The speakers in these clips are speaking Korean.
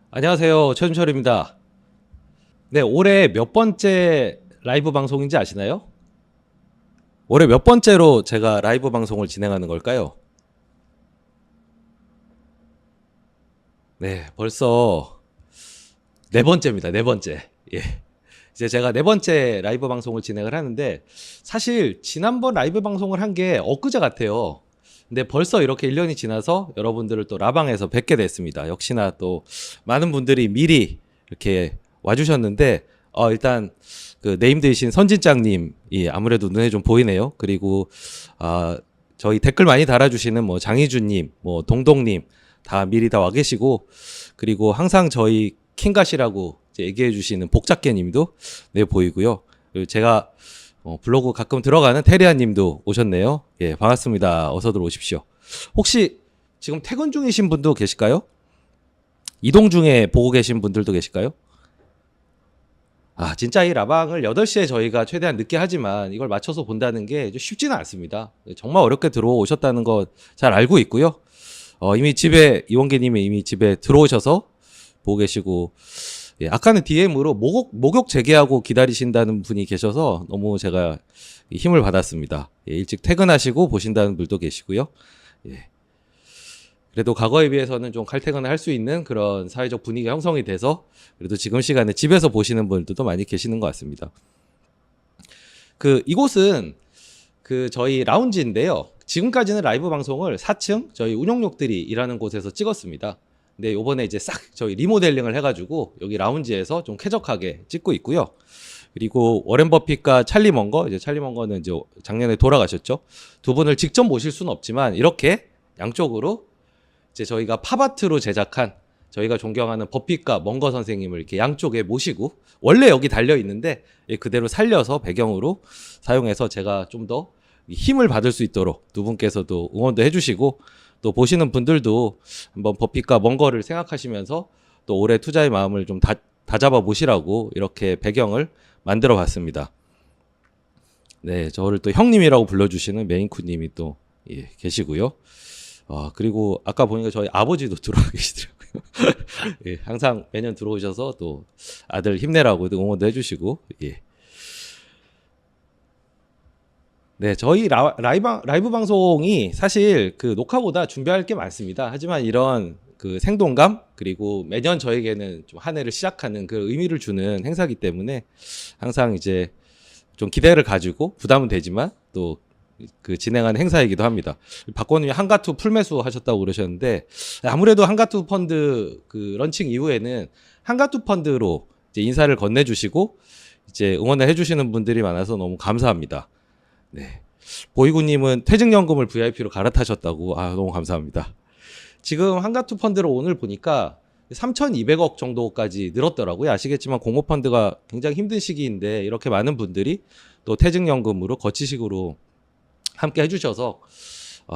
안녕하세요. 최준철입니다. 네, 올해 몇 번째 라이브 방송인지 아시나요? 올해 몇 번째로 제가 라이브 방송을 진행하는 걸까요? 네, 벌써 네 번째입니다. 네 번째. 예. 이제 제가 네 번째 라이브 방송을 진행을 하는데 사실 지난번 라이브 방송을 한 게 엊그제 같아요. 근데 벌써 이렇게 1년이 지나서 여러분들을 또 라방에서 뵙게 됐습니다. 역시나 또 많은 분들이 미리 이렇게 와주셨는데 일단 그 네임드이신 선진장님이 아무래도 눈에 좀 보이네요. 그리고 저희 댓글 많이 달아주시는 뭐 장희준님, 뭐 동동님 다 미리 다 와 계시고, 그리고 항상 저희 킹갓이라고 얘기해 주시는 복작개님도 네 보이고요. 그리고 제가 블로그 가끔 들어가는 테리아님도 오셨네요. 예, 반갑습니다. 어서 들어오십시오. 혹시 지금 퇴근 중이신 분도 계실까요? 이동 중에 보고 계신 분들도 계실까요? 진짜 이 라방을 8시에 저희가 최대한 늦게 하지만 이걸 맞춰서 본다는 게 쉽지는 않습니다. 정말 어렵게 들어오셨다는 거 잘 알고 있고요. 이미 집에, 이원계님이 이미 집에 들어오셔서 보고 계시고, 예, 아까는 DM으로 목욕 재개하고 기다리신다는 분이 계셔서 너무 제가 힘을 받았습니다. 예, 일찍 퇴근하시고 보신다는 분도 계시고요. 예. 그래도 과거에 비해서는 좀 칼퇴근을 할 수 있는 그런 사회적 분위기가 형성이 돼서 그래도 지금 시간에 집에서 보시는 분들도 많이 계시는 것 같습니다. 이곳은 저희 라운지인데요. 지금까지는 라이브 방송을 4층 저희 운영력들이 일하는 곳에서 찍었습니다. 근데 요번에 이제 싹 저희 리모델링을 해가지고 여기 라운지에서 좀 쾌적하게 찍고 있고요. 그리고 워렌 버핏과 찰리 먼거, 이제 찰리 먼거는 이제 작년에 돌아가셨죠. 두 분을 직접 모실 수는 없지만 이렇게 양쪽으로 이제 저희가 팝아트로 제작한 저희가 존경하는 버핏과 먼거 선생님을 이렇게 양쪽에 모시고, 원래 여기 달려 있는데 그대로 살려서 배경으로 사용해서 제가 좀 더 힘을 받을 수 있도록 두 분께서도 응원도 해주시고, 또 보시는 분들도 한번 버핏과 먼거를 생각하시면서 또 올해 투자의 마음을 좀 다잡아 보시라고 이렇게 배경을 만들어 봤습니다. 네, 저를 또 형님이라고 불러주시는 메인쿠님이 또 계시고요. 그리고 아까 보니까 저희 아버지도 들어와 계시더라고요. 예, 항상 매년 들어오셔서 또 아들 힘내라고 응원도 해주시고, 예. 네, 저희 라이브 방송이 사실 녹화보다 준비할 게 많습니다. 하지만 이런 생동감, 그리고 매년 저에게는 좀 한 해를 시작하는 그 의미를 주는 행사이기 때문에 항상 이제 좀 기대를 가지고 부담은 되지만 또 진행하는 행사이기도 합니다. 박권님이 한가투 풀매수 하셨다고 그러셨는데, 아무래도 한가투 펀드 런칭 이후에는 한가투 펀드로 이제 인사를 건네주시고 이제 응원을 해주시는 분들이 많아서 너무 감사합니다. 네. 보이구님은 퇴직연금을 VIP로 갈아타셨다고. 너무 감사합니다. 지금 한가투 펀드로 오늘 보니까 3,200억 정도까지 늘었더라고요. 아시겠지만 공모펀드가 굉장히 힘든 시기인데 이렇게 많은 분들이 또 퇴직연금으로 거치식으로 함께 해주셔서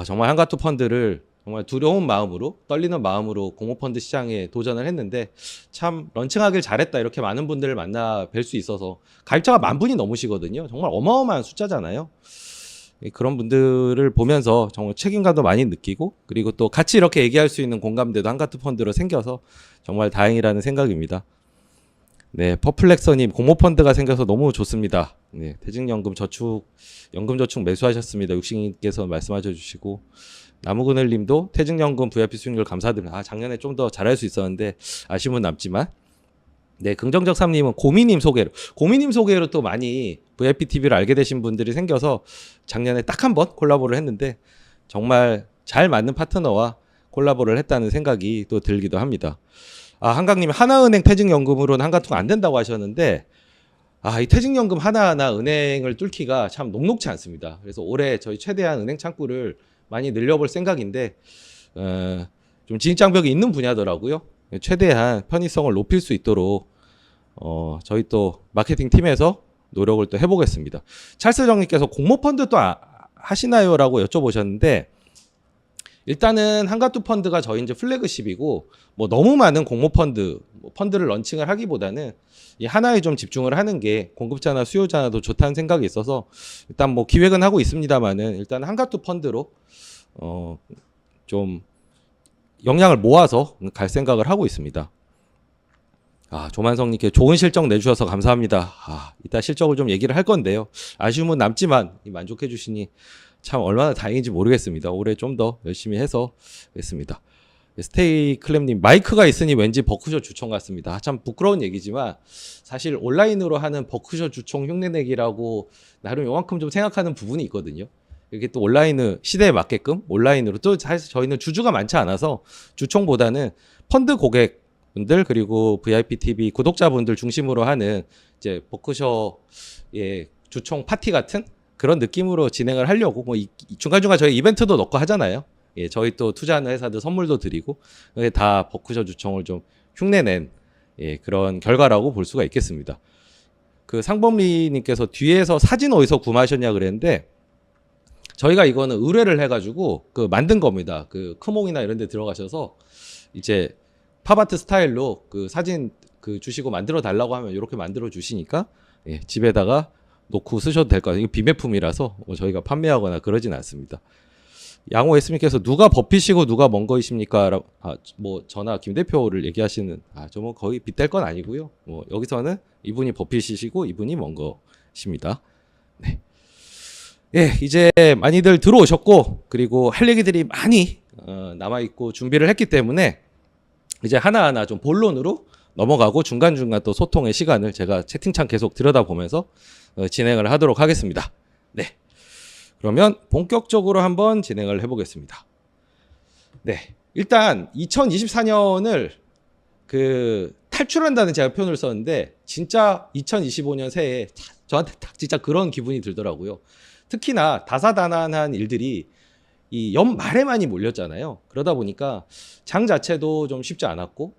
정말 한가투 펀드를 정말 두려운 마음으로, 떨리는 마음으로 공모펀드 시장에 도전을 했는데 참 런칭하길 잘했다, 이렇게 많은 분들을 만나 뵐 수 있어서. 가입자가 10,000분이 넘으시거든요. 정말 어마어마한 숫자잖아요. 그런 분들을 보면서 정말 책임감도 많이 느끼고, 그리고 또 같이 이렇게 얘기할 수 있는 공감대도 한가투 펀드로 생겨서 정말 다행이라는 생각입니다. 네, 퍼플렉서님, 공모펀드가 생겨서 너무 좋습니다. 네, 퇴직연금 저축, 연금저축 매수하셨습니다. 육신님께서 말씀하셔 주시고, 나무그늘님도 퇴직연금 VIP 수익률 감사드립니다. 작년에 좀 더 잘할 수 있었는데 아쉬움은 남지만. 네, 긍정적 3님은 고미님 소개로 또 많이 VIP TV를 알게 되신 분들이 생겨서 작년에 딱 한 번 콜라보를 했는데 정말 잘 맞는 파트너와 콜라보를 했다는 생각이 또 들기도 합니다. 한강님, 하나은행 퇴직연금으로는 한가투가 안 된다고 하셨는데, 이 퇴직연금 하나하나 은행을 뚫기가 참 녹록지 않습니다. 그래서 올해 저희 최대한 은행 창구를 많이 늘려볼 생각인데, 좀 진입장벽이 있는 분야더라고요. 최대한 편의성을 높일 수 있도록 저희 또 마케팅 팀에서 노력을 또 해보겠습니다. 찰스 정님께서 공모펀드 또 하시나요? 라고 여쭤보셨는데, 일단은 한가투 펀드가 저희 이제 플래그십이고, 뭐 너무 많은 공모펀드, 펀드를 런칭을 하기보다는 이 하나에 좀 집중을 하는 게 공급자나 수요자나도 좋다는 생각이 있어서 일단 뭐 기획은 하고 있습니다만은 일단 한가투 펀드로 좀 역량을 모아서 갈 생각을 하고 있습니다. 조만성님께 좋은 실적 내주셔서 감사합니다. 이따 실적을 좀 얘기를 할 건데요. 아쉬움은 남지만 만족해 주시니 참 얼마나 다행인지 모르겠습니다. 올해 좀 더 열심히 해서 하겠습니다. 스테이 클램님, 마이크가 있으니 왠지 버크셔 주총 같습니다. 참 부끄러운 얘기지만 사실 온라인으로 하는 버크셔 주총 흉내내기라고 나름 요만큼 좀 생각하는 부분이 있거든요. 이게 또 온라인 시대에 맞게끔 온라인으로 또 사실 저희는 주주가 많지 않아서 주총보다는 펀드 고객분들 그리고 VIP TV 구독자분들 중심으로 하는 이제 버크셔의 주총 파티 같은 그런 느낌으로 진행을 하려고 뭐 중간중간 저희 이벤트도 넣고 하잖아요. 예, 저희 또 투자하는 회사들 선물도 드리고 다 버크셔 주총을 좀 흉내낸 그런 결과라고 볼 수가 있겠습니다. 그 상범리님께서 뒤에서 사진 어디서 구매하셨냐 그랬는데 저희가 이거는 의뢰를 해가지고 그 만든 겁니다. 그 크몽이나 이런 데 들어가셔서 이제 팝아트 스타일로 그 사진 그 주시고 만들어 달라고 하면 이렇게 만들어 주시니까 집에다가 놓고 쓰셔도 될 것 같아요. 이거 비매품이라서 저희가 판매하거나 그러진 않습니다. 양호 S님께서 누가 버핏이고 누가 먼거이십니까? 뭐 저나 김 대표를 얘기하시는 저 뭐 거의 빗댈 건 아니고요. 뭐 여기서는 이분이 버핏이시고 이분이 먼거십니다. 네. 예, 이제 많이들 들어오셨고 그리고 할 얘기들이 많이 남아 있고 준비를 했기 때문에 이제 하나하나 좀 본론으로 넘어가고 중간중간 또 소통의 시간을 제가 채팅창 계속 들여다보면서 진행을 하도록 하겠습니다. 네. 그러면 본격적으로 한번 진행을 해보겠습니다. 네. 일단 2024년을 그 탈출한다는 제가 표현을 썼는데 진짜 2025년 새해 저한테 딱 진짜 그런 기분이 들더라고요. 특히나 다사다난한 일들이 이 연말에 많이 몰렸잖아요. 그러다 보니까 장 자체도 좀 쉽지 않았고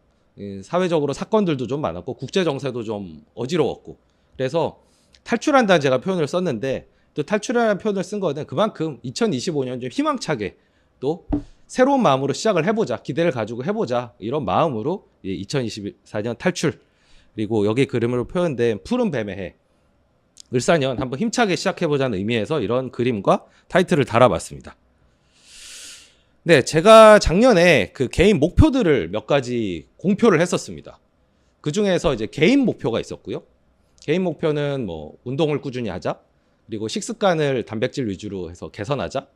사회적으로 사건들도 좀 많았고 국제 정세도 좀 어지러웠고 그래서 탈출한다는 제가 표현을 썼는데 또 탈출이라는 표현을 쓴 거는 그만큼 2025년 좀 희망차게 또 새로운 마음으로 시작을 해보자 기대를 가지고 해보자 이런 마음으로 2024년 탈출 그리고 여기 그림으로 표현된 푸른 뱀의 해 을사년 한번 힘차게 시작해보자는 의미에서 이런 그림과 타이틀을 달아봤습니다. 네, 제가 작년에 그 개인 목표들을 몇 가지 공표를 했었습니다. 그 중에서 이제 개인 목표가 있었고요. 개인 목표는 뭐 운동을 꾸준히 하자, 그리고 식습관을 단백질 위주로 해서 개선하자,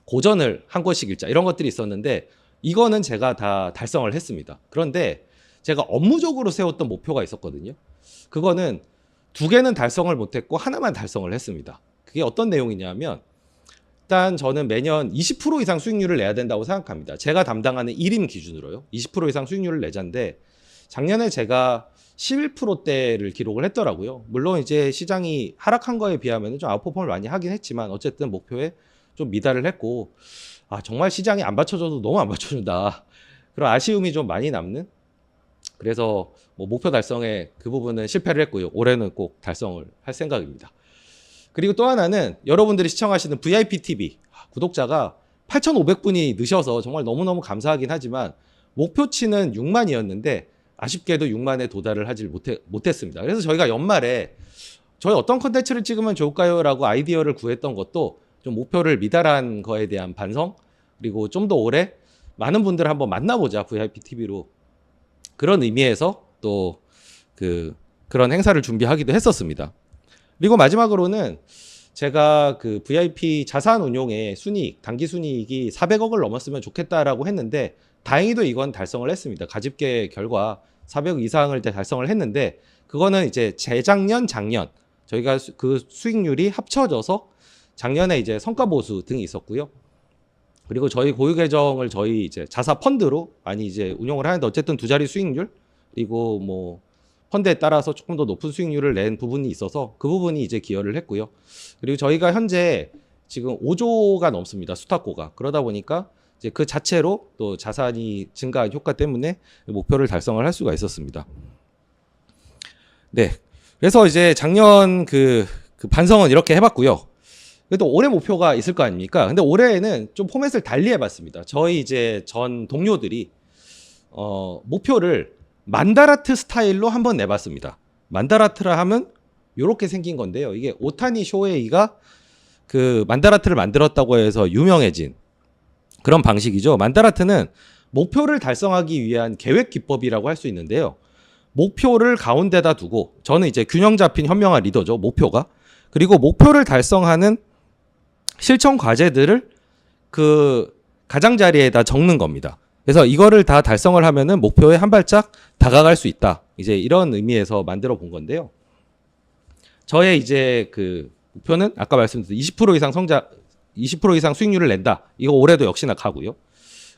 고전을 한 권씩 읽자 이런 것들이 있었는데 이거는 제가 다 달성을 했습니다. 그런데 제가 업무적으로 세웠던 목표가 있었거든요. 그거는 2개는 달성을 못했고 하나만 달성을 했습니다. 그게 어떤 내용이냐면 일단 저는 매년 20% 이상 수익률을 내야 된다고 생각합니다. 제가 담당하는 1임 기준으로요. 20% 이상 수익률을 내자인데 작년에 제가 11%대를 기록을 했더라고요. 물론 이제 시장이 하락한 거에 비하면 좀 아웃퍼폼을 많이 하긴 했지만 어쨌든 목표에 좀 미달을 했고 정말 시장이 안 받쳐줘도 너무 안 받쳐준다. 그런 아쉬움이 좀 많이 남는 그래서 뭐 목표 달성에 그 부분은 실패를 했고요. 올해는 꼭 달성을 할 생각입니다. 그리고 또 하나는 여러분들이 시청하시는 VIP TV 구독자가 8,500분이 느셔서 정말 너무너무 감사하긴 하지만 목표치는 6만이었는데 아쉽게도 6만에 도달을 하질 못했습니다. 그래서 저희가 연말에 저희 어떤 컨텐츠를 찍으면 좋을까요? 라고 아이디어를 구했던 것도 좀 목표를 미달한 거에 대한 반성 그리고 좀 더 오래 많은 분들을 한번 만나보자 VIP TV로 그런 의미에서 또 그런 행사를 준비하기도 했었습니다. 그리고 마지막으로는 제가 그 VIP 자산 운용의 순이익, 단기 순이익이 400억을 넘었으면 좋겠다라고 했는데 다행히도 이건 달성을 했습니다. 가집계 결과 400억 이상을 달성을 했는데 그거는 이제 재작년, 작년 저희가 그 수익률이 합쳐져서 작년에 이제 성과 보수 등이 있었고요. 그리고 저희 고유 계정을 저희 이제 자사 펀드로 많이 이제 운용을 하는데 어쨌든 2자리 수익률 그리고 뭐 펀드에 따라서 조금 더 높은 수익률을 낸 부분이 있어서 그 부분이 이제 기여를 했고요. 그리고 저희가 현재 지금 5조가 넘습니다. 수탁고가. 그러다 보니까 이제 그 자체로 또 자산이 증가한 효과 때문에 목표를 달성을 할 수가 있었습니다. 네. 그래서 이제 작년 그 반성은 이렇게 해봤고요. 그래도 올해 목표가 있을 거 아닙니까? 근데 올해에는 좀 포맷을 달리 해봤습니다. 저희 이제 전 동료들이 목표를 만다라트 스타일로 한번 내봤습니다. 만다라트라 하면 이렇게 생긴 건데요. 이게 오타니 쇼헤이가 그 만다라트를 만들었다고 해서 유명해진 그런 방식이죠. 만다라트는 목표를 달성하기 위한 계획 기법이라고 할 수 있는데요. 목표를 가운데다 두고 저는 이제 균형 잡힌 현명한 리더죠. 목표가. 그리고 목표를 달성하는 실천 과제들을 그 가장자리에다 적는 겁니다. 그래서 이거를 다 달성을 하면은 목표에 한 발짝 다가갈 수 있다. 이제 이런 의미에서 만들어 본 건데요. 저의 이제 그 목표는 아까 말씀드린 20% 이상 성장, 20% 이상 수익률을 낸다. 이거 올해도 역시나 가고요.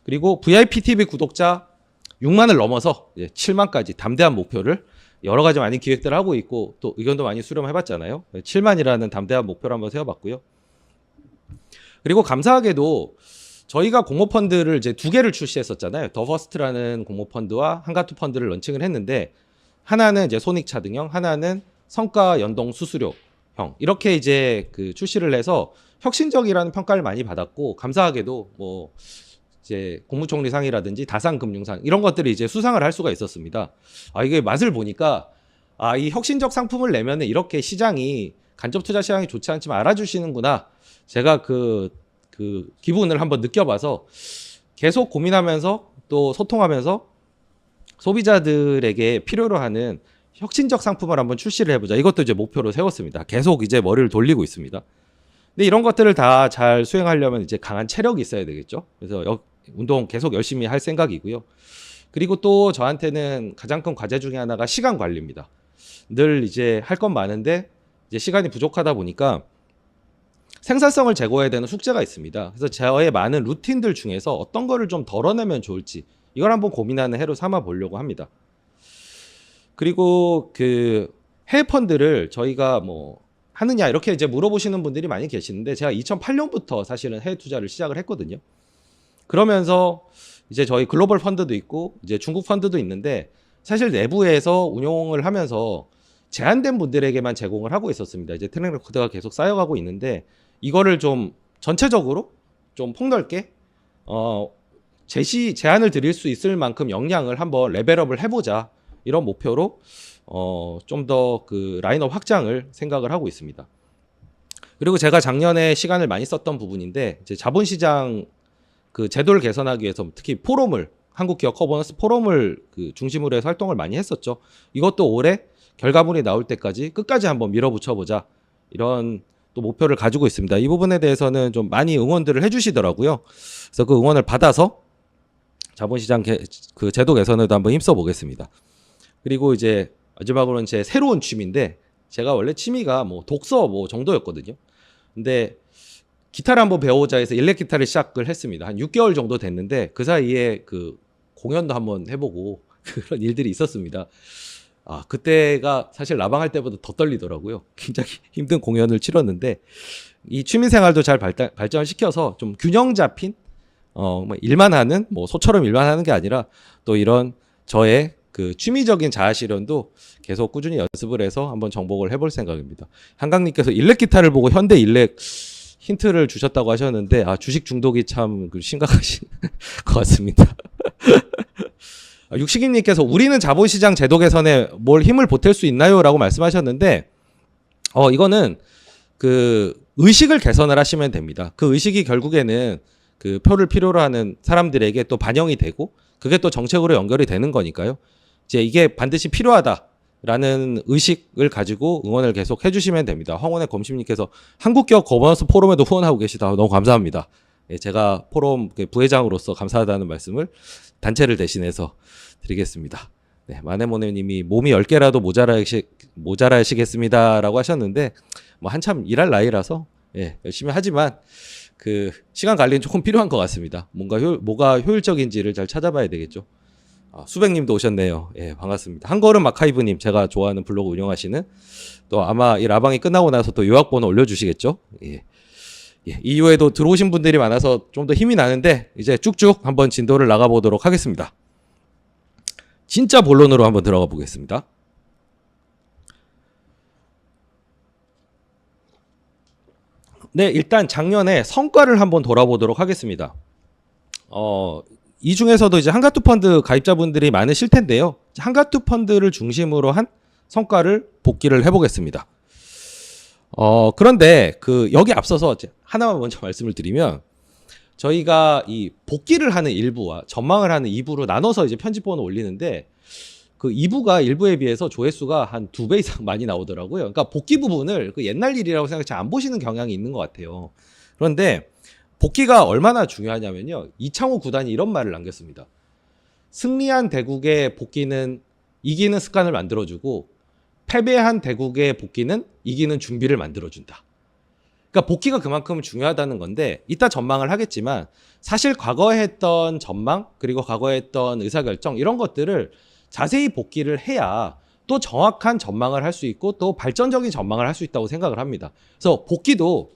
그리고 VIP TV 구독자 6만을 넘어서 이제 7만까지 담대한 목표를 여러 가지 많은 기획들을 하고 있고 또 의견도 많이 수렴해봤잖아요. 7만이라는 담대한 목표를 한번 세워봤고요. 그리고 감사하게도 저희가 공모펀드를 이제 2개를 출시했었잖아요. 더 퍼스트라는 공모펀드와 한가투 펀드를 런칭을 했는데 하나는 이제 손익차등형, 하나는 성과 연동 수수료형 이렇게 이제 그 출시를 해서 혁신적이라는 평가를 많이 받았고 감사하게도 뭐 이제 국무총리상이라든지 다산금융상 이런 것들이 이제 수상을 할 수가 있었습니다. 이게 맛을 보니까 이 혁신적 상품을 내면은 이렇게 시장이 간접 투자 시장이 좋지 않지만 알아주시는구나. 제가 그 기분을 한번 느껴봐서 계속 고민하면서 또 소통하면서 소비자들에게 필요로 하는 혁신적 상품을 한번 출시를 해보자. 이것도 이제 목표로 세웠습니다. 계속 이제 머리를 돌리고 있습니다. 근데 이런 것들을 다 잘 수행하려면 이제 강한 체력이 있어야 되겠죠. 그래서 운동 계속 열심히 할 생각이고요. 그리고 또 저한테는 가장 큰 과제 중에 하나가 시간 관리입니다. 늘 이제 할 건 많은데 이제 시간이 부족하다 보니까 생산성을 제고해야 되는 숙제가 있습니다. 그래서 저의 많은 루틴들 중에서 어떤 거를 좀 덜어내면 좋을지 이걸 한번 고민하는 해로 삼아 보려고 합니다. 그리고 그 해외 펀드를 저희가 뭐 하느냐 이렇게 이제 물어보시는 분들이 많이 계시는데 제가 2008년부터 사실은 해외 투자를 시작을 했거든요. 그러면서 이제 저희 글로벌 펀드도 있고 이제 중국 펀드도 있는데 사실 내부에서 운용을 하면서 제한된 분들에게만 제공을 하고 있었습니다. 이제 트랙 레코드가 계속 쌓여가고 있는데 이거를 좀 전체적으로 좀 폭넓게 제안을 드릴 수 있을 만큼 역량을 한번 레벨업을 해보자 이런 목표로 좀 더 그 라인업 확장을 생각을 하고 있습니다. 그리고 제가 작년에 시간을 많이 썼던 부분인데 이제 자본시장 그 제도를 개선하기 위해서 특히 포럼을 한국기업 커버넌스 포럼을 그 중심으로 해서 활동을 많이 했었죠. 이것도 올해 결과물이 나올 때까지 끝까지 한번 밀어붙여보자 이런 또 목표를 가지고 있습니다. 이 부분에 대해서는 좀 많이 응원들을 해주시더라고요. 그래서 그 응원을 받아서 자본시장 그 제도 개선에도 한번 힘써 보겠습니다. 그리고 이제 마지막으로는 제 새로운 취미인데 제가 원래 취미가 뭐 독서 뭐 정도였거든요. 근데 기타를 한번 배워보자 해서 일렉 기타를 시작을 했습니다. 한 6개월 정도 됐는데 그 사이에 그 공연도 한번 해보고 그런 일들이 있었습니다. 그때가 사실 라방 할 때보다 더 떨리더라고요. 굉장히 힘든 공연을 치렀는데 이 취미 생활도 잘 발전을 시켜서 좀 균형 잡힌 뭐 일만 하는 뭐 소처럼 일만 하는 게 아니라 또 이런 저의 그 취미적인 자아 실현도 계속 꾸준히 연습을 해서 한번 정복을 해볼 생각입니다. 한강님께서 일렉 기타를 보고 현대 일렉 힌트를 주셨다고 하셨는데 주식 중독이 참 심각하신 것 같습니다. 육식인님께서 우리는 자본시장 제도 개선에 뭘 힘을 보탤 수 있나요? 라고 말씀하셨는데 이거는 그 의식을 개선을 하시면 됩니다. 그 의식이 결국에는 그 표를 필요로 하는 사람들에게 또 반영이 되고 그게 또 정책으로 연결이 되는 거니까요. 이제 이게 반드시 필요하다라는 의식을 가지고 응원을 계속 해주시면 됩니다. 황원의 검심님께서 한국기업 거버넌스 포럼에도 후원하고 계시다. 너무 감사합니다. 제가 포럼 부회장으로서 감사하다는 말씀을 단체를 대신해서 드리겠습니다. 네, 마네모네님이 몸이 10개라도 모자라시겠습니다라고 하셨는데 뭐 한참 일할 나이라서 열심히 하지만 그 시간 관리는 조금 필요한 것 같습니다. 뭐가 효율적인지를 잘 찾아봐야 되겠죠. 수백님도 오셨네요. 반갑습니다. 한걸음 아카이브님 제가 좋아하는 블로그 운영하시는 또 아마 이 라방이 끝나고 나서 또 요약번호 올려주시겠죠. 이후에도 들어오신 분들이 많아서 좀 더 힘이 나는데 이제 쭉쭉 한번 진도를 나가보도록 하겠습니다. 진짜 본론으로 한번 들어가 보겠습니다. 네, 일단 작년에 성과를 한번 돌아보도록 하겠습니다. 이 중에서도 이제 한가투 펀드 가입자분들이 많으실 텐데요. 한가투 펀드를 중심으로 한 성과를 복기를 해보겠습니다. 그런데 여기 앞서서 하나만 먼저 말씀을 드리면 저희가 이 복기를 하는 일부와 전망을 하는 2부로 나눠서 이제 편집본을 올리는데 그 2부가 1부에 비해서 조회수가 한 2배 이상 많이 나오더라고요. 그러니까 복귀 부분을 그 옛날 일이라고 생각 잘 안 보시는 경향이 있는 것 같아요. 그런데 복귀가 얼마나 중요하냐면요. 이창호 구단이 이런 말을 남겼습니다. 승리한 대국의 복귀는 이기는 습관을 만들어주고 패배한 대국의 복귀는 이기는 준비를 만들어준다. 그러니까 복귀가 그만큼 중요하다는 건데 이따 전망을 하겠지만 사실 과거에 했던 전망 그리고 과거에 했던 의사결정 이런 것들을 자세히 복귀를 해야 또 정확한 전망을 할 수 있고 또 발전적인 전망을 할 수 있다고 생각을 합니다. 그래서 복귀도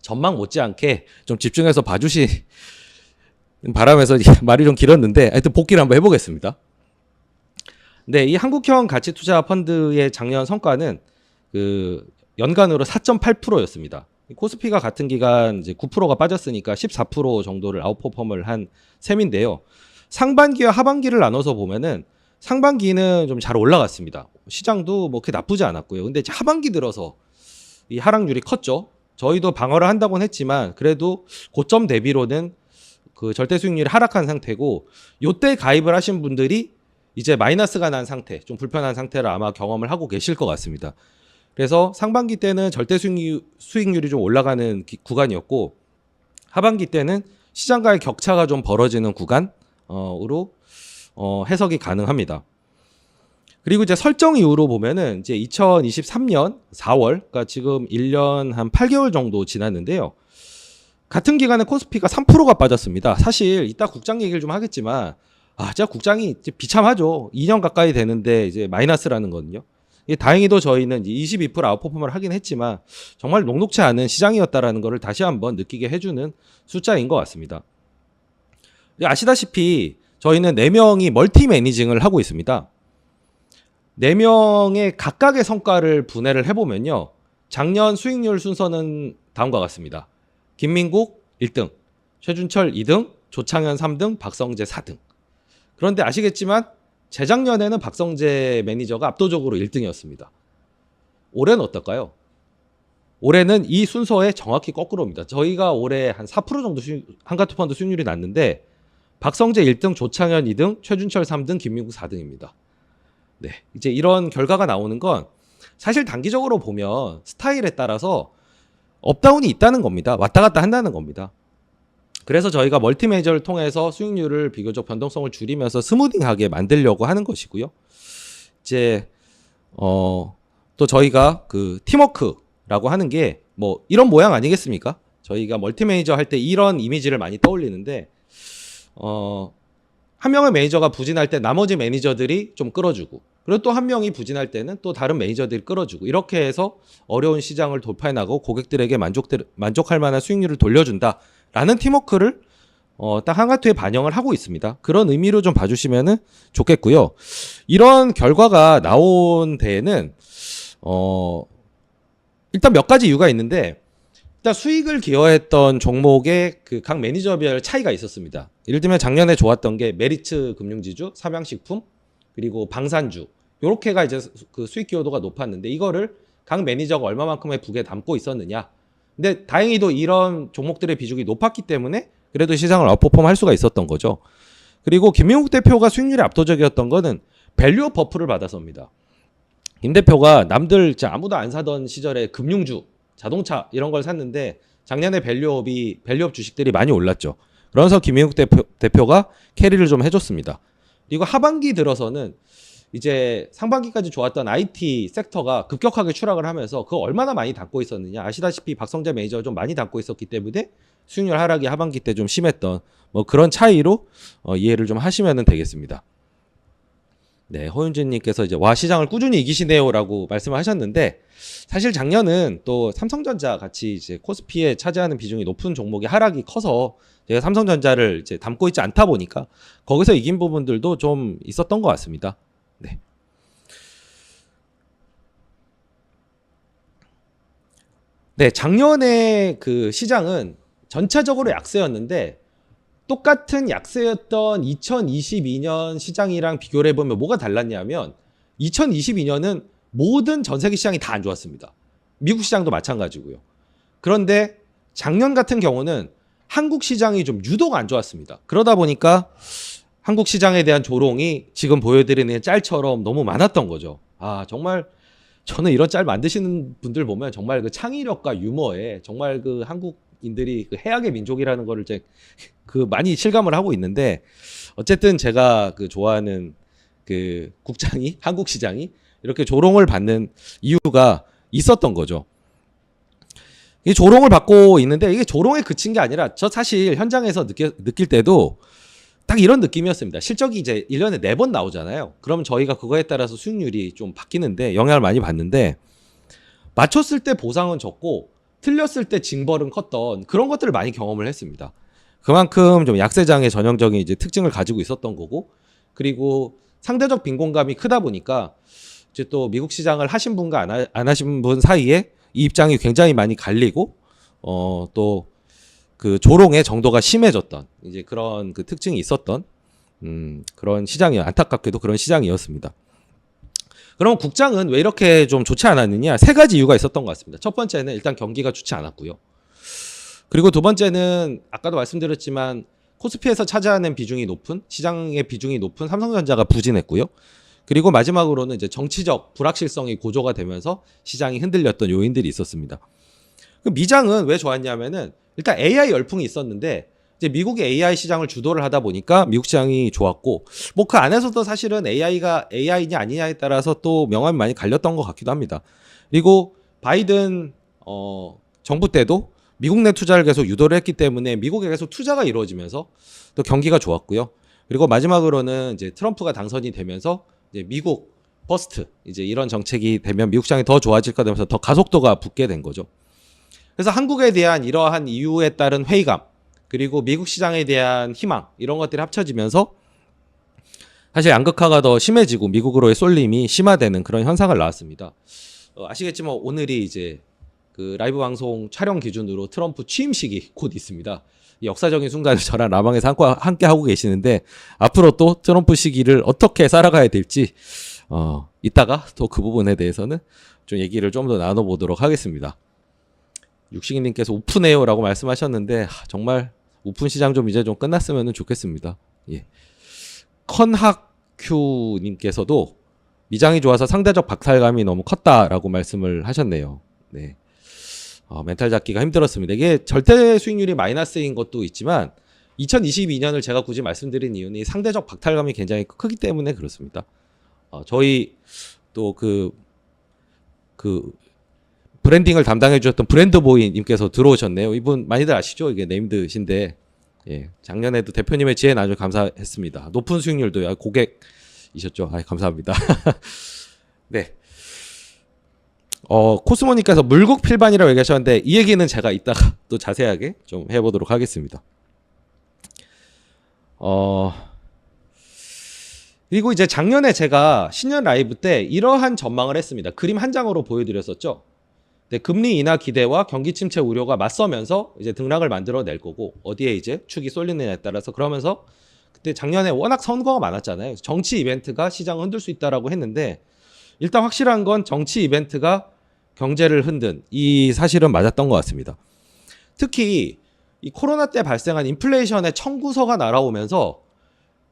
전망 못지않게 좀 집중해서 봐주시 바람에서 말이 좀 길었는데 하여튼 복귀를 한번 해보겠습니다. 네, 이 한국형 가치투자 펀드의 작년 성과는 그 연간으로 4.8%였습니다. 코스피가 같은 기간 이제 9%가 빠졌으니까 14% 정도를 아웃퍼폼을 한 셈인데요. 상반기와 하반기를 나눠서 보면은 상반기는 좀 잘 올라갔습니다. 시장도 뭐 그렇게 나쁘지 않았고요. 근데 이제 하반기 들어서 이 하락률이 컸죠. 저희도 방어를 한다고는 했지만 그래도 고점 대비로는 그 절대 수익률이 하락한 상태고 요때 가입을 하신 분들이 이제 마이너스가 난 상태, 좀 불편한 상태를 아마 경험을 하고 계실 것 같습니다. 그래서 상반기 때는 절대 수익률이 좀 올라가는 구간이었고 하반기 때는 시장과의 격차가 좀 벌어지는 구간으로 해석이 가능합니다. 그리고 이제 설정 이후로 보면은 이제 2023년 4월, 그러니까 지금 1년 한 8개월 정도 지났는데요. 같은 기간에 코스피가 3%가 빠졌습니다. 사실 이따 국장 얘기를 좀 하겠지만 진짜 국장이 이제 비참하죠. 2년 가까이 되는데 이제 마이너스라는 거는요. 다행히도 저희는 22% 아웃퍼폼을 하긴 했지만 정말 녹록치 않은 시장이었다라는 것을 다시 한번 느끼게 해주는 숫자인 것 같습니다. 아시다시피 저희는 4명이 멀티 매니징을 하고 있습니다. 4명의 각각의 성과를 분해를 해보면요. 작년 수익률 순서는 다음과 같습니다. 김민국 1등, 최준철 2등, 조창현 3등, 박성재 4등. 그런데 아시겠지만 재작년에는 박성재 매니저가 압도적으로 1등이었습니다. 올해는 어떨까요? 올해는 이 순서에 정확히 거꾸로입니다. 저희가 올해 한 4% 정도 한가투펀드 수익률이 났는데 박성재 1등, 조창현 2등, 최준철 3등, 김민국 4등입니다. 네, 이제 이런 결과가 나오는 건 사실 단기적으로 보면 스타일에 따라서 업다운이 있다는 겁니다. 왔다 갔다 한다는 겁니다. 그래서 저희가 멀티 매니저를 통해서 수익률을 비교적 변동성을 줄이면서 스무딩하게 만들려고 하는 것이고요. 이제 또 저희가 그 팀워크라고 하는 게 뭐 이런 모양 아니겠습니까? 저희가 멀티 매니저 할 때 이런 이미지를 많이 떠올리는데 한 명의 매니저가 부진할 때 나머지 매니저들이 좀 끌어주고 그리고 또 한 명이 부진할 때는 또 다른 매니저들이 끌어주고 이렇게 해서 어려운 시장을 돌파해 나가고 고객들에게 만족할 만한 수익률을 돌려준다라는 팀워크를 딱 한가투에 반영을 하고 있습니다. 그런 의미로 좀 봐주시면 좋겠고요. 이런 결과가 나온 데에는 일단 몇 가지 이유가 있는데 일단 수익을 기여했던 종목의 그 각 매니저별 차이가 있었습니다. 예를 들면 작년에 좋았던 게 메리츠 금융지주, 삼양식품, 그리고 방산주 요렇게가 이제 그 수익 기여도가 높았는데 이거를 각 매니저가 얼마만큼의 북에 담고 있었느냐. 근데 다행히도 이런 종목들의 비중이 높았기 때문에 그래도 시장을 아웃퍼폼 할 수가 있었던 거죠. 그리고 김민국 대표가 수익률이 압도적이었던 거는 밸류업 버프를 받아서입니다. 김 대표가 남들 아무도 안 사던 시절에 금융주, 자동차 이런 걸 샀는데 작년에 밸류업 주식들이 많이 올랐죠. 그러면서 김민국 대표가 캐리를 좀 해줬습니다. 그리고 하반기 들어서는 이제 상반기까지 좋았던 IT 섹터가 급격하게 추락을 하면서 그거 얼마나 많이 담고 있었느냐. 아시다시피 박성재 매니저가 좀 많이 담고 있었기 때문에 수익률 하락이 하반기 때 좀 심했던 뭐 그런 차이로 이해를 좀 하시면 되겠습니다. 네, 허윤진님께서 이제 와 시장을 꾸준히 이기시네요라고 말씀을 하셨는데 사실 작년은 또 삼성전자 같이 이제 코스피에 차지하는 비중이 높은 종목의 하락이 커서 제가 삼성전자를 이제 담고 있지 않다 보니까 거기서 이긴 부분들도 좀 있었던 것 같습니다. 네. 네, 작년에 그 시장은 전체적으로 약세였는데 똑같은 약세였던 2022년 시장이랑 비교를 해보면 뭐가 달랐냐면 2022년은 모든 전 세계 시장이 다 안 좋았습니다. 미국 시장도 마찬가지고요. 그런데 작년 같은 경우는 한국 시장이 좀 유독 안 좋았습니다. 그러다 보니까 한국 시장에 대한 조롱이 지금 보여드리는 짤처럼 너무 많았던 거죠. 아, 정말 저는 이런 짤 만드시는 분들 보면 정말 그 창의력과 유머에 정말 그 한국인들이 그 해악의 민족이라는 거를 이제 그 많이 실감을 하고 있는데, 어쨌든 제가 그 좋아하는 그 국장이, 한국 시장이 이렇게 조롱을 받는 이유가 있었던 거죠. 이 조롱을 받고 있는데 이게 조롱에 그친 게 아니라, 저 사실 현장에서 느낄 때도 딱 이런 느낌이었습니다. 실적이 이제 1년에 4번 나오잖아요. 그러면 저희가 그거에 따라서 수익률이 좀 바뀌는데, 영향을 많이 받는데, 맞췄을 때 보상은 적고 틀렸을 때 징벌은 컸던 그런 것들을 많이 경험을 했습니다. 그만큼 좀 약세장의 전형적인 이제 특징을 가지고 있었던 거고, 그리고 상대적 빈곤감이 크다 보니까 이제 또 미국 시장을 하신 분과 안 하신 분 사이에 이 입장이 굉장히 많이 갈리고, 또 그 조롱의 정도가 심해졌던 이제 그런 그 특징이 있었던 그런 안타깝게도 그런 시장이었습니다. 그럼 국장은 왜 이렇게 좀 좋지 않았느냐? 3가지 이유가 있었던 것 같습니다. 첫 번째는 일단 경기가 좋지 않았고요. 그리고 두 번째는 아까도 말씀드렸지만 코스피에서 차지하는 비중이 높은, 시장의 비중이 높은 삼성전자가 부진했고요. 그리고 마지막으로는 이제 정치적 불확실성이 고조가 되면서 시장이 흔들렸던 요인들이 있었습니다. 그 미장은 왜 좋았냐면은 일단 AI 열풍이 있었는데, 이제 미국이 AI 시장을 주도를 하다 보니까 미국 시장이 좋았고, 뭐 그 안에서도 사실은 AI가 AI냐 아니냐에 따라서 또 명암이 많이 갈렸던 것 같기도 합니다. 그리고 바이든 정부 때도 미국 내 투자를 계속 유도를 했기 때문에 미국에 계속 투자가 이루어지면서 또 경기가 좋았고요. 그리고 마지막으로는 이제 트럼프가 당선이 되면서 이제 미국 버스트, 이제 이런 정책이 되면 미국 시장이 더 좋아질 거 되면서 더 가속도가 붙게 된 거죠. 그래서 한국에 대한 이러한 이유에 따른 회의감, 그리고 미국 시장에 대한 희망, 이런 것들이 합쳐지면서 사실 양극화가 더 심해지고 미국으로의 쏠림이 심화되는 그런 현상을 낳았습니다. 아시겠지만 오늘이 이제 그 라이브 방송 촬영 기준으로 트럼프 취임식이 곧 있습니다. 역사적인 순간을 저랑 라방에서 함께 하고 계시는데, 앞으로 또 트럼프 시기를 어떻게 살아가야 될지 이따가 또 그 부분에 대해서는 좀 얘기를 좀 더 나눠보도록 하겠습니다. 육식이님께서 오픈해요라고 말씀하셨는데, 정말 오픈 시장 좀 이제 좀 끝났으면 좋겠습니다. 예. 컨학큐님께서도 미장이 좋아서 상대적 박탈감이 너무 컸다라고 말씀을 하셨네요. 네. 멘탈 잡기가 힘들었습니다. 이게 절대 수익률이 마이너스인 것도 있지만 2022년을 제가 굳이 말씀드린 이유는 이 상대적 박탈감이 굉장히 크기 때문에 그렇습니다. 저희 또 그 브랜딩을 담당해 주셨던 브랜드보이님께서 들어오셨네요. 이분 많이들 아시죠? 이게 네임드신데, 예, 작년에도 대표님의 지혜는 아주 감사했습니다. 높은 수익률도 고객이셨죠? 감사합니다. 네. 코스모님께서 물국 필반이라고 얘기하셨는데, 이 얘기는 제가 이따가 또 자세하게 좀 해보도록 하겠습니다. 그리고 이제 작년에 제가 신년 라이브 때 이러한 전망을 했습니다. 그림 한 장으로 보여드렸었죠. 네, 금리 인하 기대와 경기 침체 우려가 맞서면서 이제 등락을 만들어낼 거고, 어디에 이제 축이 쏠리느냐에 따라서, 그러면서 그때 작년에 워낙 선거가 많았잖아요. 정치 이벤트가 시장을 흔들 수 있다라고 했는데, 일단 확실한 건 정치 이벤트가 경제를 흔든 이 사실은 맞았던 것 같습니다. 특히 이 코로나 때 발생한 인플레이션의 청구서가 날아오면서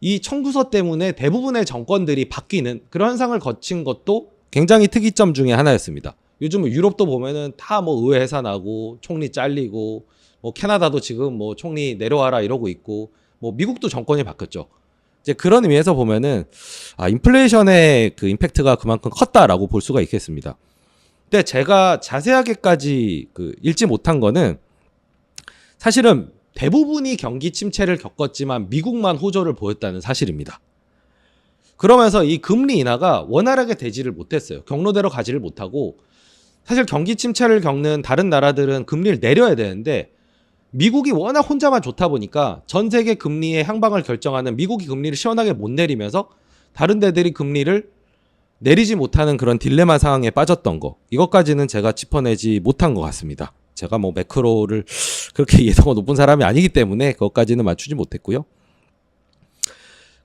이 청구서 때문에 대부분의 정권들이 바뀌는 그런 현상을 거친 것도 굉장히 특이점 중에 하나였습니다. 요즘 유럽도 보면은 다 뭐 의회 해산하고 총리 잘리고, 뭐 캐나다도 지금 뭐 총리 내려와라 이러고 있고, 뭐 미국도 정권이 바뀌었죠. 이제 그런 의미에서 보면은 인플레이션의 그 임팩트가 그만큼 컸다라고 볼 수가 있겠습니다. 근데 제가 자세하게까지 읽지 못한 거는, 사실은 대부분이 경기 침체를 겪었지만 미국만 호조를 보였다는 사실입니다. 그러면서 이 금리 인하가 원활하게 되지를 못했어요. 경로대로 가지를 못하고, 사실 경기 침체를 겪는 다른 나라들은 금리를 내려야 되는데 미국이 워낙 혼자만 좋다 보니까 전 세계 금리의 향방을 결정하는 미국이 금리를 시원하게 못 내리면서 다른 데들이 금리를 내리지 못하는 그런 딜레마 상황에 빠졌던 거, 이것까지는 제가 짚어내지 못한 것 같습니다. 제가 뭐 매크로를 그렇게 이해도가 높은 사람이 아니기 때문에 그것까지는 맞추지 못했고요.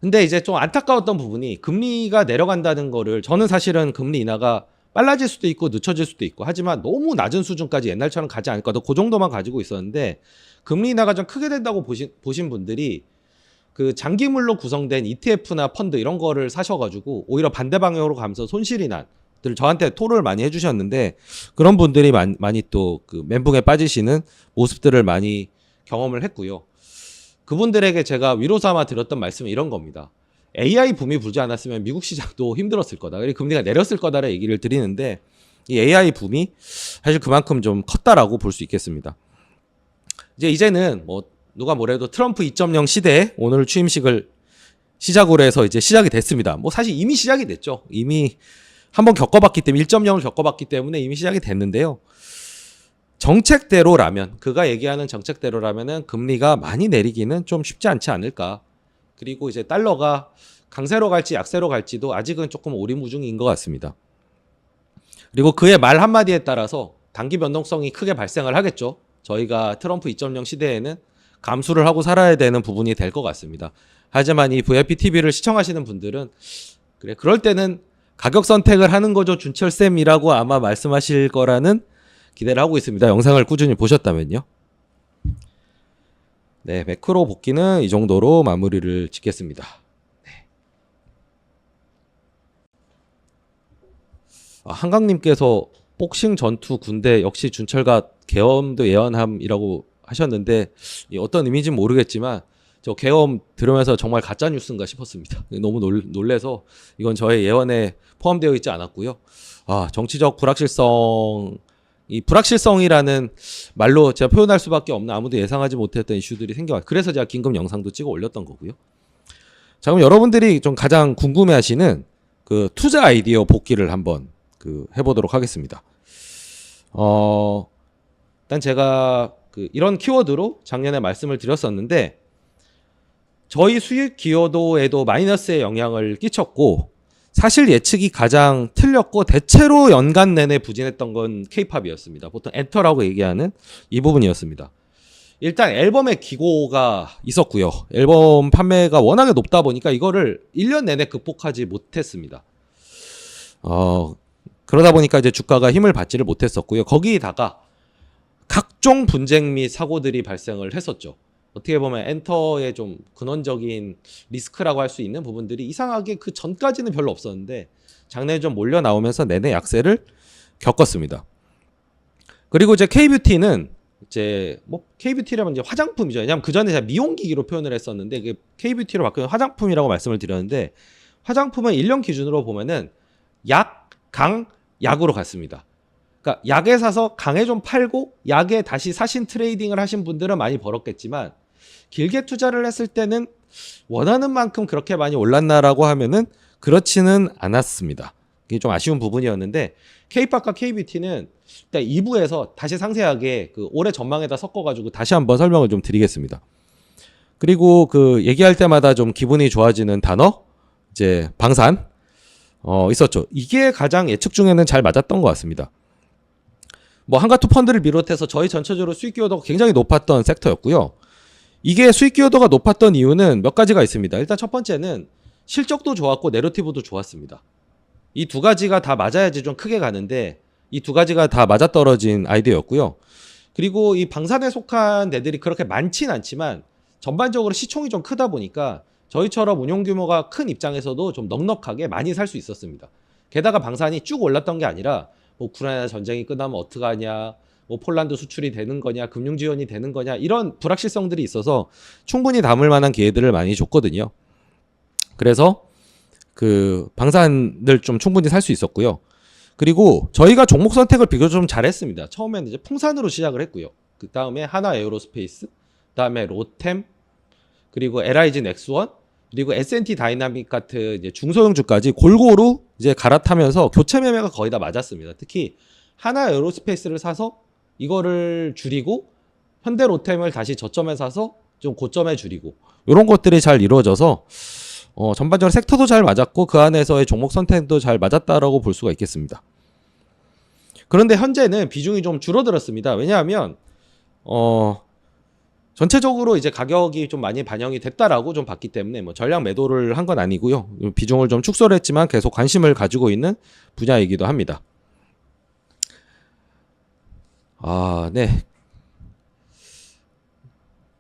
근데 이제 좀 안타까웠던 부분이, 금리가 내려간다는 거를, 저는 사실은 금리 인하가 빨라질 수도 있고 늦춰질 수도 있고 하지만 너무 낮은 수준까지 옛날처럼 가지 않을 거다, 그 정도만 가지고 있었는데, 금리 인하가 좀 크게 된다고 보신 분들이 그 장기물로 구성된 ETF나 펀드 이런 거를 사셔가지고 오히려 반대 방향으로 가면서 손실이 난 저한테 토론을 많이 해주셨는데 그런 분들이 많이 또 그 멘붕에 빠지시는 모습들을 많이 경험을 했고요. 그분들에게 제가 위로 삼아 드렸던 말씀은 이런 겁니다. AI 붐이 불지 않았으면 미국 시장도 힘들었을 거다. 그리고 금리가 내렸을 거다라는 얘기를 드리는데 이 AI 붐이 사실 그만큼 좀 컸다라고 볼 수 있겠습니다. 이제는 뭐 누가 뭐래도 트럼프 2.0 시대에 오늘 취임식을 시작으로 해서 이제 시작이 됐습니다. 뭐 사실 이미 시작이 됐죠. 이미 한번 겪어봤기 때문에 1.0을 겪어봤기 때문에 이미 시작이 됐는데요. 정책대로라면 그가 얘기하는 정책대로라면은 금리가 많이 내리기는 좀 쉽지 않지 않을까. 그리고 이제 달러가 강세로 갈지 약세로 갈지도 아직은 조금 오리무중인 것 같습니다. 그리고 그의 말 한마디에 따라서 단기 변동성이 크게 발생을 하겠죠. 저희가 트럼프 2.0 시대에는 감수를 하고 살아야 되는 부분이 될 것 같습니다. 하지만 이 VIPTV를 시청하시는 분들은 그래 그럴 때는 가격 선택을 하는 거죠 준철쌤이라고 아마 말씀하실 거라는 기대를 하고 있습니다. 영상을 꾸준히 보셨다면요. 네, 매크로 복귀는 이 정도로 마무리를 짓겠습니다. 네. 한강님께서 복싱 전투 군대 역시 준철과 계엄도 예언함이라고 하셨는데 어떤 의미인지는 모르겠지만 저 계엄 들으면서 정말 가짜 뉴스인가 싶었습니다. 너무 놀래서 이건 저의 예언에 포함되어 있지 않았고요. 정치적 불확실성 이 불확실성이라는 말로 제가 표현할 수밖에 없는 아무도 예상하지 못했던 이슈들이 생겨요. 그래서 제가 긴급 영상도 찍어 올렸던 거고요. 자, 그럼 여러분들이 좀 가장 궁금해하시는 그 투자 아이디어 복귀를 한번 해보도록 하겠습니다. 일단 제가 이런 키워드로 작년에 말씀을 드렸었는데 저희 수익 기여도에도 마이너스의 영향을 끼쳤고 사실 예측이 가장 틀렸고 대체로 연간 내내 부진했던 건 K-팝이었습니다. 보통 엔터라고 얘기하는 이 부분이었습니다. 일단 앨범의 기고가 있었고요. 앨범 판매가 워낙에 높다 보니까 이거를 1년 내내 극복하지 못했습니다. 그러다 보니까 이제 주가가 힘을 받지를 못했었고요. 거기다가 각종 분쟁 및 사고들이 발생을 했었죠. 어떻게 보면 엔터의 좀 근원적인 리스크라고 할 수 있는 부분들이 이상하게 그 전까지는 별로 없었는데 작년에 좀 몰려 나오면서 내내 약세를 겪었습니다. 그리고 이제 K뷰티는 이제 뭐 K뷰티라면 이제 화장품이죠. 왜냐하면 그 전에 제가 미용기기로 표현을 했었는데 그게 K뷰티로 바뀌는 화장품이라고 말씀을 드렸는데 화장품은 1년 기준으로 보면은 약, 강, 약으로 갔습니다. 그러니까 약에 사서 강에 좀 팔고 약에 다시 사신 트레이딩을 하신 분들은 많이 벌었겠지만 길게 투자를 했을 때는 원하는 만큼 그렇게 많이 올랐나라고 하면은 그렇지는 않았습니다. 이게 좀 아쉬운 부분이었는데 K팝과 K뷰티는 일단 2부에서 다시 상세하게 올해 전망에다 섞어가지고 다시 한번 설명을 좀 드리겠습니다. 그리고 얘기할 때마다 좀 기분이 좋아지는 단어 이제 방산 있었죠. 이게 가장 예측 중에는 잘 맞았던 것 같습니다. 뭐 한가투 펀드를 비롯해서 저희 전체적으로 수익 기여도가 굉장히 높았던 섹터였고요. 이게 수익 기여도가 높았던 이유는 몇 가지가 있습니다. 일단 첫 번째는 실적도 좋았고 내러티브도 좋았습니다. 이 두 가지가 다 맞아야지 좀 크게 가는데 이 두 가지가 다 맞아떨어진 아이디어였고요. 그리고 이 방산에 속한 데들이 그렇게 많진 않지만 전반적으로 시총이 좀 크다 보니까 저희처럼 운용 규모가 큰 입장에서도 좀 넉넉하게 많이 살 수 있었습니다. 게다가 방산이 쭉 올랐던 게 아니라 뭐 우크라이나 전쟁이 끝나면 어떡하냐, 뭐 폴란드 수출이 되는 거냐, 금융 지원이 되는 거냐 이런 불확실성들이 있어서 충분히 담을 만한 기회들을 많이 줬거든요. 그래서 방산을 좀 충분히 살 수 있었고요. 그리고 저희가 종목 선택을 비교적 좀 잘했습니다. 처음에는 이제 풍산으로 시작을 했고요. 그 다음에 하나 에어로스페이스, 그 다음에 로템, 그리고 LIG 넥스원, 그리고 S&T 다이나믹 같은 이제 중소형주까지 골고루 이제 갈아타면서 교체 매매가 거의 다 맞았습니다. 특히 하나 에어로스페이스를 사서 이거를 줄이고 현대 로템을 다시 저점에 사서 좀 고점에 줄이고 이런 것들이 잘 이루어져서 전반적으로 섹터도 잘 맞았고 그 안에서의 종목 선택도 잘 맞았다라고 볼 수가 있겠습니다. 그런데 현재는 비중이 좀 줄어들었습니다. 왜냐하면 전체적으로 이제 가격이 좀 많이 반영이 됐다라고 좀 봤기 때문에 뭐 전량 매도를 한 건 아니고요. 비중을 좀 축소를 했지만 계속 관심을 가지고 있는 분야이기도 합니다. 네.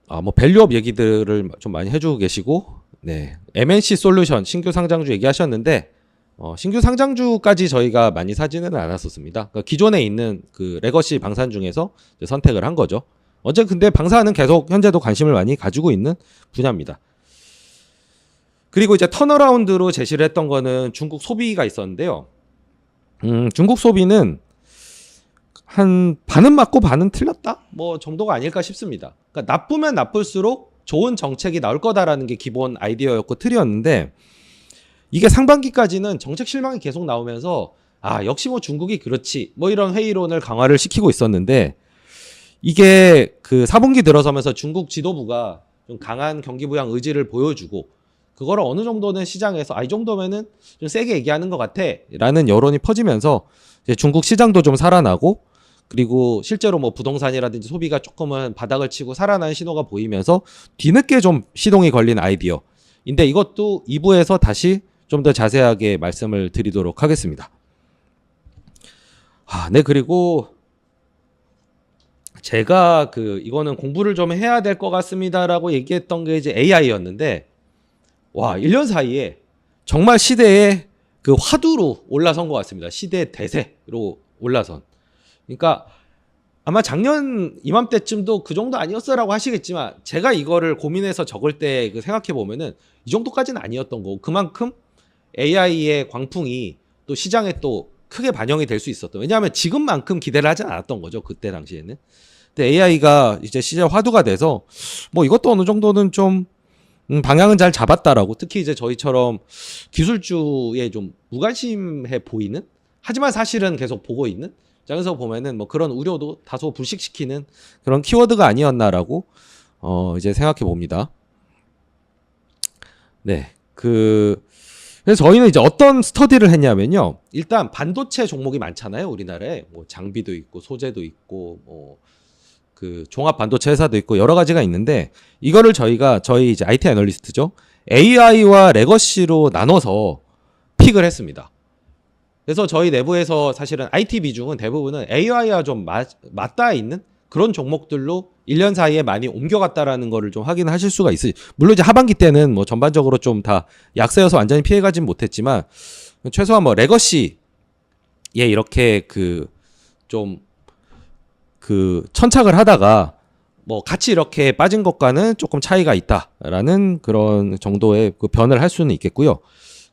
뭐 밸류업 얘기들을 좀 많이 해주고 계시고, 네, MNC 솔루션 신규 상장주 얘기하셨는데, 신규 상장주까지 저희가 많이 사지는 않았었습니다. 그러니까 기존에 있는 그 레거시 방산 중에서 이제 선택을 한 거죠. 근데 방사는 계속 현재도 관심을 많이 가지고 있는 분야입니다. 그리고 이제 턴어라운드로 제시를 했던 거는 중국 소비가 있었는데요. 중국 소비는 한 반은 맞고 반은 틀렸다? 뭐 정도가 아닐까 싶습니다. 그러니까 나쁘면 나쁠수록 좋은 정책이 나올 거다라는 게 기본 아이디어였고 틀이었는데, 이게 상반기까지는 정책 실망이 계속 나오면서 역시 뭐 중국이 그렇지 뭐 이런 회의론을 강화를 시키고 있었는데, 이게 그 4분기 들어서면서 중국 지도부가 좀 강한 경기 부양 의지를 보여주고, 그거를 어느 정도는 시장에서 이 정도면은 좀 세게 얘기하는 것 같아 라는 여론이 퍼지면서 이제 중국 시장도 좀 살아나고, 그리고 실제로 뭐 부동산이라든지 소비가 조금은 바닥을 치고 살아나는 신호가 보이면서 뒤늦게 좀 시동이 걸린 아이디어인데, 이것도 2부에서 다시 좀 더 자세하게 말씀을 드리도록 하겠습니다. 네, 그리고 제가 이거는 공부를 좀 해야 될 것 같습니다라고 얘기했던 게 이제 AI였는데, 1년 사이에 정말 시대의 그 화두로 올라선 것 같습니다. 시대 대세로 올라선. 그러니까 아마 작년 이맘때쯤도 그 정도 아니었어라고 하시겠지만, 제가 이거를 고민해서 적을 때 생각해 보면은 이 정도까지는 아니었던 거고, 그만큼 AI의 광풍이 또 시장에 또 크게 반영이 될 수 있었던. 왜냐하면 지금만큼 기대를 하지 않았던 거죠, 그때 당시에는. 근데 AI가 이제 시장 화두가 돼서 뭐 이것도 어느 정도는 좀 방향은 잘 잡았다라고, 특히 이제 저희처럼 기술주에 좀 무관심해 보이는, 하지만 사실은 계속 보고 있는 장에서 보면은 뭐 그런 우려도 다소 불식시키는 그런 키워드가 아니었나라고 이제 생각해 봅니다. 네, 그래서 저희는 이제 어떤 스터디를 했냐면요. 일단 반도체 종목이 많잖아요, 우리나라에. 뭐 장비도 있고 소재도 있고 뭐 종합 반도체 회사도 있고 여러 가지가 있는데, 이거를 저희 이제 IT 애널리스트죠, AI와 레거시로 나눠서 픽을 했습니다. 그래서 저희 내부에서 사실은 IT 비중은 대부분은 AI와 좀 맞닿아 있는 그런 종목들로 1년 사이에 많이 옮겨갔다라는 거를 좀 확인하실 수가 있어요. 물론 이제 하반기 때는 뭐 전반적으로 좀 다 약세여서 완전히 피해가진 못했지만, 최소한 뭐 레거시에 이렇게 천착을 하다가 뭐 같이 이렇게 빠진 것과는 조금 차이가 있다라는 그런 정도의 변을 할 수는 있겠고요.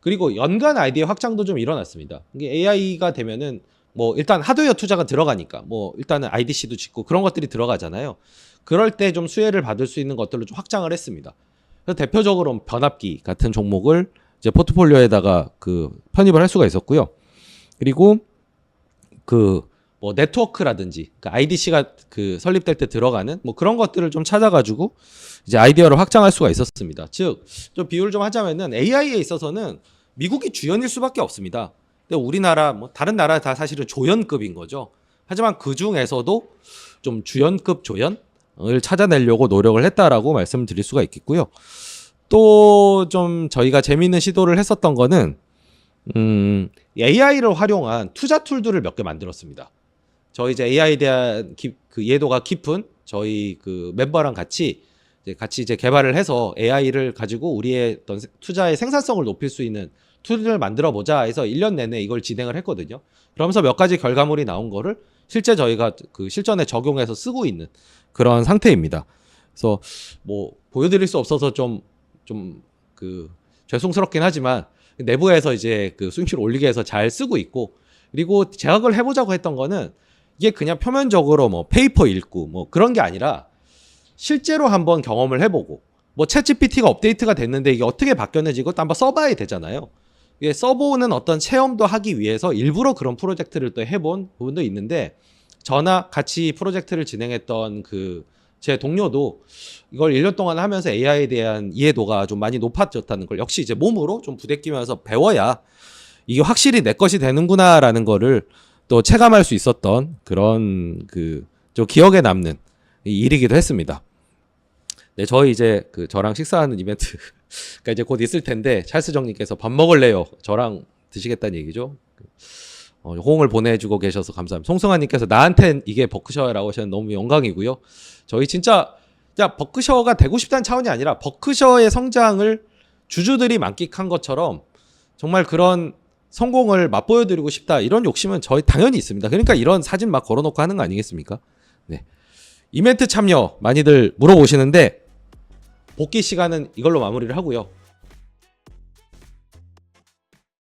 그리고 연간 아이디어 확장도 좀 일어났습니다. 이게 AI가 되면은 뭐 일단 하드웨어 투자가 들어가니까 뭐 일단은 IDC도 짓고 그런 것들이 들어가잖아요. 그럴 때 좀 수혜를 받을 수 있는 것들로 좀 확장을 했습니다. 그래서 대표적으로 변압기 같은 종목을 이제 포트폴리오에다가 편입을 할 수가 있었고요. 그리고 뭐 네트워크라든지 IDC가 설립될 때 들어가는 뭐 그런 것들을 좀 찾아가지고 이제 아이디어를 확장할 수가 있었습니다. 즉, 좀 비유를 좀 하자면은 AI에 있어서는 미국이 주연일 수밖에 없습니다. 근데 우리나라 뭐 다른 나라 다 사실은 조연급인 거죠. 하지만 그 중에서도 좀 주연급 조연을 찾아내려고 노력을 했다라고 말씀드릴 수가 있겠고요. 또 좀 저희가 재미있는 시도를 했었던 거는 AI를 활용한 투자 툴들을 몇 개 만들었습니다. 저희 이제 AI에 대한 이해도가 깊은 저희 멤버랑 같이 이제 개발을 해서 AI를 가지고 우리의 어떤 투자의 생산성을 높일 수 있는 툴을 만들어 보자 해서 1년 내내 이걸 진행을 했거든요. 그러면서 몇 가지 결과물이 나온 거를 실제 저희가 실전에 적용해서 쓰고 있는 그런 상태입니다. 그래서 뭐 보여드릴 수 없어서 좀 죄송스럽긴 하지만 내부에서 이제 수익률을 올리기 위해서 잘 쓰고 있고, 그리고 제가 그걸 해보자고 했던 거는 이게 그냥 표면적으로 뭐 페이퍼 읽고 뭐 그런 게 아니라 실제로 한번 경험을 해보고, 뭐 챗GPT가 업데이트가 됐는데 이게 어떻게 바뀌었는지 이것도 한번 써봐야 되잖아요. 이게 써보는 어떤 체험도 하기 위해서 일부러 그런 프로젝트를 또 해본 부분도 있는데, 저나 같이 프로젝트를 진행했던 제 동료도 이걸 1년 동안 하면서 AI에 대한 이해도가 좀 많이 높아졌다는 걸 역시 이제 몸으로 좀 부대끼면서 배워야 이게 확실히 내 것이 되는구나라는 거를 또 체감할 수 있었던 그런 좀 기억에 남는 일이기도 했습니다. 네, 저희 이제 저랑 식사하는 이벤트가 이제 곧 있을 텐데, 찰스 정님께서 밥 먹을래요? 저랑 드시겠다는 얘기죠. 호응을 보내주고 계셔서 감사합니다. 송승환님께서 나한텐 이게 버크셔라고 하셨는데 너무 영광이고요. 저희 진짜 자, 버크셔가 되고 싶다는 차원이 아니라 버크셔의 성장을 주주들이 만끽한 것처럼 정말 그런 성공을 맛보여드리고 싶다, 이런 욕심은 저희 당연히 있습니다. 그러니까 이런 사진 막 걸어놓고 하는 거 아니겠습니까? 네. 이벤트 참여 많이들 물어보시는데 복귀 시간은 이걸로 마무리를 하고요.